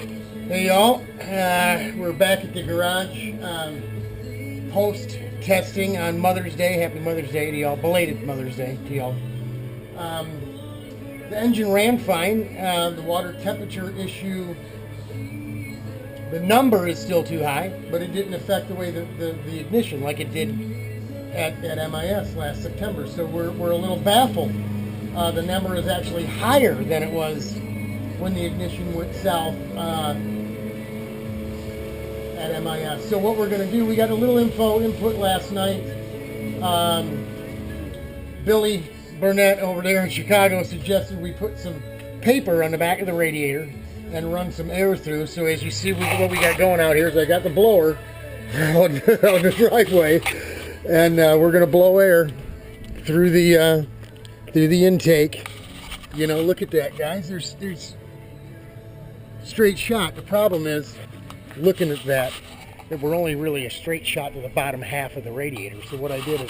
Hey y'all, we're back at the garage post testing on Mother's Day. Happy Mother's Day to y'all, belated Mother's Day to y'all. The engine ran fine. The water temperature issue, the number is still too high, but it didn't affect the way the ignition like it did at MIS last September. So we're a little baffled. The number is actually higher than it was when the ignition went south at MIS. So what we're going to do, we got a little input last night. Billy Burnett over there in Chicago suggested we put some paper on the back of the radiator and run some air through. So as you see what we got going out here is I got the blower on the driveway, and we're going to blow air through the intake. You know, look at that, guys. There's straight shot. The problem is, looking at that we're only really a straight shot to the bottom half of the radiator. So what I did is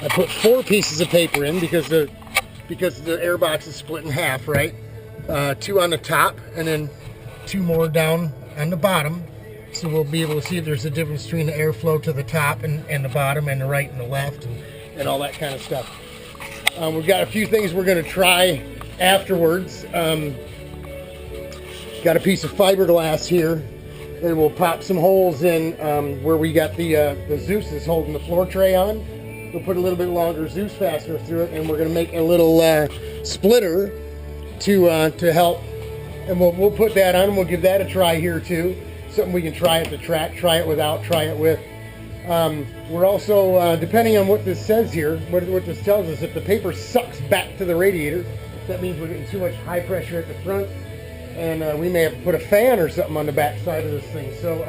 I put 4 pieces of paper in because the air box is split in half, right? 2 on the top and then 2 more down on the bottom. So we'll be able to see if there's a difference between the airflow to the top and the bottom and the right and the left and all that kind of stuff. We've got a few things we're going to try afterwards. Got a piece of fiberglass here. And we'll pop some holes in where we got the Zeus holding the floor tray on. We'll put a little bit longer Zeus fastener through it, and we're going to make a little splitter to help. And we'll put that on, and we'll give that a try here too. Something we can try at the track, try it without, try it with. We're also, depending on what this says here, what this tells us, if the paper sucks back to the radiator, that means we're getting too much high pressure at the front. And we may have to put a fan or something on the back side of this thing. So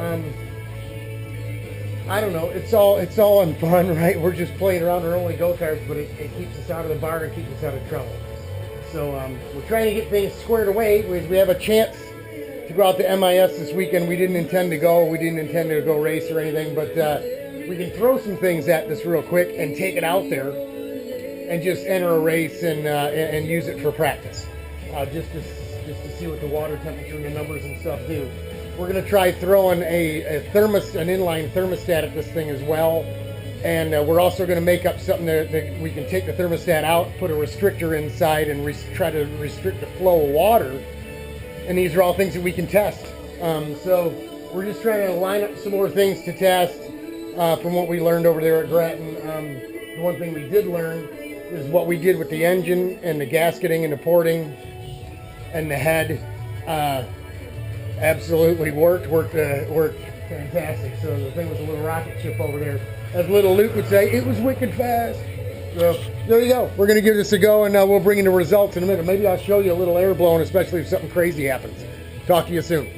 I don't know. It's all in fun, right? We're just playing around our only go-karts, but it keeps us out of the bar and keeps us out of trouble. So we're trying to get things squared away. We have a chance to go out to MIS this weekend. We didn't intend to go. We didn't intend to go race or anything, but we can throw some things at this real quick and take it out there and just enter a race and use it for practice. Just to see what the water temperature and the numbers and stuff do. We're going to try throwing an inline thermostat at this thing as well. And we're also going to make up something that we can take the thermostat out, put a restrictor inside, and try to restrict the flow of water. And these are all things that we can test. So we're just trying to line up some more things to test from what we learned over there at Grattan. The one thing we did learn is what we did with the engine and the gasketing and the porting and the head absolutely worked fantastic. So the thing was a little rocket ship over there. As little Luke would say, it was wicked fast. So there you go. We're going to give this a go, and we'll bring you the results in a minute. Maybe I'll show you a little air blowing, especially if something crazy happens. Talk to you soon.